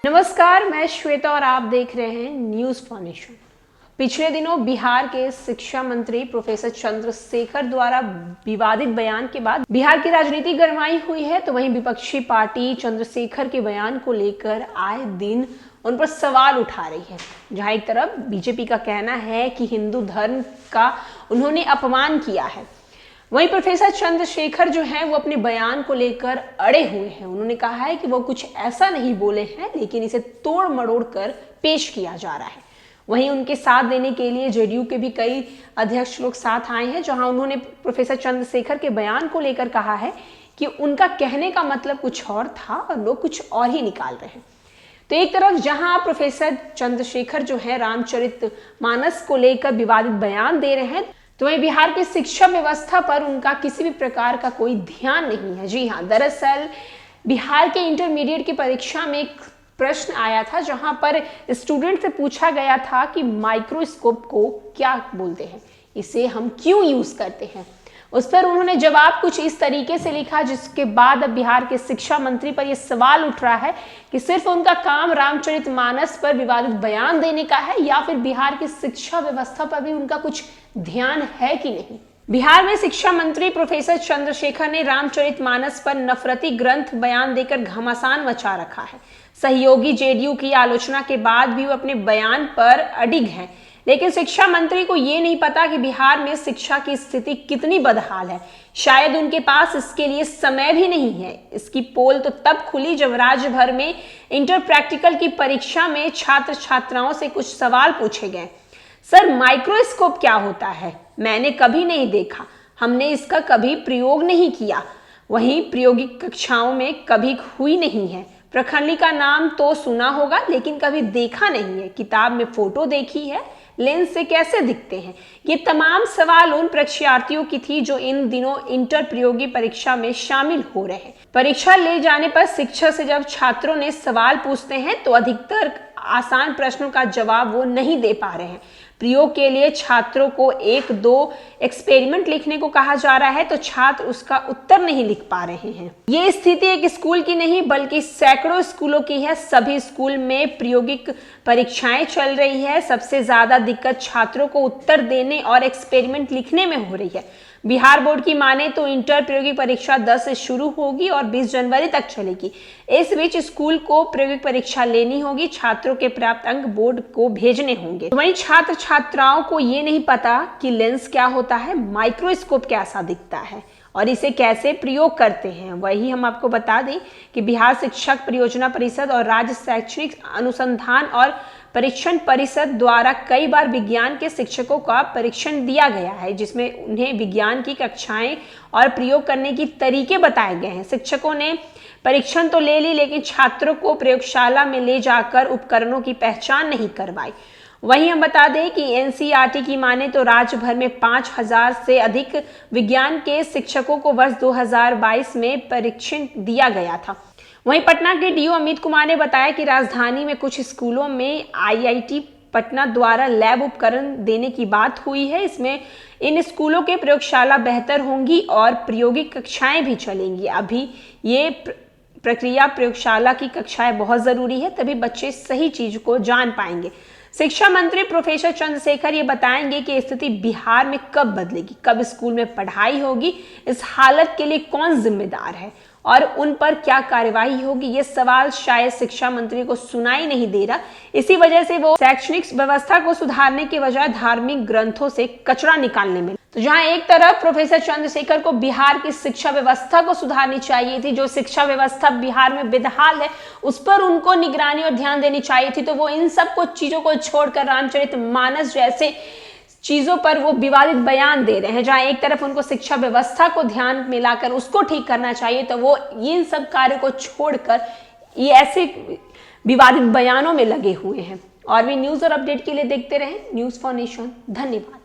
नमस्कार, मैं श्वेता और आप देख रहे हैं न्यूज फॉर्मेशन। पिछले दिनों बिहार के शिक्षा मंत्री प्रोफेसर चंद्रशेखर द्वारा विवादित बयान के बाद बिहार की राजनीति गरमाई हुई है। तो वहीं विपक्षी पार्टी चंद्रशेखर के बयान को लेकर आए दिन उन पर सवाल उठा रही है। जहां एक तरफ बीजेपी का कहना है कि हिंदू धर्म का उन्होंने अपमान किया है, वहीं प्रोफेसर चंद्रशेखर जो है वो अपने बयान को लेकर अड़े हुए हैं। उन्होंने कहा है कि वो कुछ ऐसा नहीं बोले हैं, लेकिन इसे तोड़ मरोड़ कर पेश किया जा रहा है। वहीं उनके साथ देने के लिए जेडीयू के भी कई अध्यक्ष लोग साथ आए हैं, जहां उन्होंने प्रोफेसर चंद्रशेखर के बयान को लेकर कहा है कि उनका कहने का मतलब कुछ और था और लोग कुछ और ही निकाल रहे हैं। तो एक तरफ जहां प्रोफेसर चंद्रशेखर जो है रामचरितमानस को लेकर विवादित बयान दे रहे हैं, तो वहीं बिहार की शिक्षा व्यवस्था पर उनका किसी भी प्रकार का कोई ध्यान नहीं है। जी हाँ, दरअसल बिहार के इंटरमीडिएट की परीक्षा में एक प्रश्न आया था, जहां पर स्टूडेंट से पूछा गया था कि माइक्रोस्कोप को क्या बोलते हैं, इसे हम क्यों यूज करते हैं। उस पर उन्होंने जवाब कुछ इस तरीके से लिखा, जिसके बाद अब बिहार के शिक्षा मंत्री पर यह सवाल उठ रहा है कि सिर्फ उनका काम रामचरितमानस पर विवादित बयान देने का है या फिर बिहार की शिक्षा व्यवस्था पर भी उनका कुछ ध्यान है कि नहीं। बिहार में शिक्षा मंत्री प्रोफेसर चंद्रशेखर ने रामचरितमानस पर नफरती ग्रंथ बयान देकर घमासान मचा रखा है। सहयोगी जेडीयू की आलोचना के बाद भी वो अपने बयान पर अडिग हैं, लेकिन शिक्षा मंत्री को ये नहीं पता कि बिहार में शिक्षा की स्थिति कितनी बदहाल है। शायद उनके पास इसके लिए समय भी नहीं है। इसकी पोल तो तब खुली जब राज्य भर में इंटर प्रैक्टिकल की परीक्षा में छात्र छात्राओं से कुछ सवाल पूछे गए। सर, माइक्रोस्कोप क्या होता है? मैंने कभी नहीं देखा, हमने इसका कभी प्रयोग नहीं किया, वहीं प्रायोगिक कक्षाओं में कभी हुई नहीं है। प्रखंडी का नाम तो सुना होगा, लेकिन कभी देखा नहीं है। किताब में फोटो देखी है, लेंस से कैसे दिखते हैं? ये तमाम सवाल उन परीक्षार्थियों की थी जो इन दिनों इंटर प्रतियोगी परीक्षा में शामिल हो रहे हैं। परीक्षा ले जाने पर शिक्षक से जब छात्रों ने सवाल पूछते हैं तो अधिकतर आसान प्रश्नों का जवाब वो नहीं दे पा रहे हैं। प्रयोग के लिए छात्रों को 1-2 एक्सपेरिमेंट लिखने को कहा जा रहा है, तो छात्र उसका उत्तर नहीं लिख पा रहे हैं। ये स्थिति एक स्कूल की नहीं बल्कि सैकड़ों स्कूलों की है। सभी स्कूल में प्रायोगिक परीक्षाएं चल रही है। सबसे ज्यादा दिक्कत छात्रों को उत्तर देने और एक्सपेरिमेंट लिखने में हो रही है। बिहार बोर्ड की माने तो इंटर प्रायोगिक परीक्षा 10 से शुरू होगी और 20 जनवरी तक चलेगी। इस बीच स्कूल को प्रायोगिक परीक्षा लेनी होगी, छात्रों के प्राप्त अंक बोर्ड को भेजने होंगे। वहीं छात्र छात्राओं को ये नहीं पता कि लेंस क्या होता है, माइक्रोस्कोप कैसा दिखता है और इसे कैसे प्रयोग करते हैं। वही हम आपको बता दें कि बिहार शिक्षक परियोजना परिषद और राज्य शैक्षणिक अनुसंधान और परीक्षण परिषद द्वारा कई बार विज्ञान के शिक्षकों का परीक्षण दिया गया है, जिसमें उन्हें विज्ञान की कक्षाएं और प्रयोग करने की तरीके बताए गए हैं। शिक्षकों ने परीक्षण तो ले ली, लेकिन छात्रों को प्रयोगशाला में ले जाकर उपकरणों की पहचान नहीं करवाई। वहीं हम बता दें कि एनसीईआरटी की माने तो राज्य भर में 5000 से अधिक विज्ञान के शिक्षकों को वर्ष 2022 में परीक्षण दिया गया था। वहीं पटना के डीओ अमित कुमार ने बताया कि राजधानी में कुछ स्कूलों में आईआईटी पटना द्वारा लैब उपकरण देने की बात हुई है। इसमें इन स्कूलों के प्रयोगशाला बेहतर होंगी और प्रायोगिक कक्षाएं भी चलेंगी। अभी ये प्रक्रिया प्रयोगशाला की कक्षाएं बहुत जरूरी है, तभी बच्चे सही चीज को जान पाएंगे। शिक्षा मंत्री प्रोफेसर चंद्रशेखर ये बताएंगे कि स्थिति बिहार में कब बदलेगी, कब स्कूल में पढ़ाई होगी, इस हालत के लिए कौन जिम्मेदार है और उन पर क्या कार्यवाही होगी। ये सवाल शायद शिक्षा मंत्री को सुनाई नहीं दे रहा। इसी वजह से वो शैक्षणिक व्यवस्था को सुधारने के बजाय धार्मिक ग्रंथों से कचरा निकालने में। तो जहां एक तरफ प्रोफेसर चंद्रशेखर को बिहार की शिक्षा व्यवस्था को सुधारनी चाहिए थी, जो शिक्षा व्यवस्था बिहार में बेदहाल है उस पर उनको निगरानी और ध्यान देनी चाहिए थी, तो वो इन सब को चीजों को छोड़कर रामचरितमानस जैसे चीजों पर वो विवादित बयान दे रहे हैं। जहां एक तरफ उनको शिक्षा व्यवस्था को ध्यान में लाकर उसको ठीक करना चाहिए, तो वो इन सब कार्यों को छोड़कर ये ऐसे विवादित बयानों में लगे हुए हैं। और भी न्यूज और अपडेट के लिए देखते रहें न्यूज फॉर नेशन। धन्यवाद।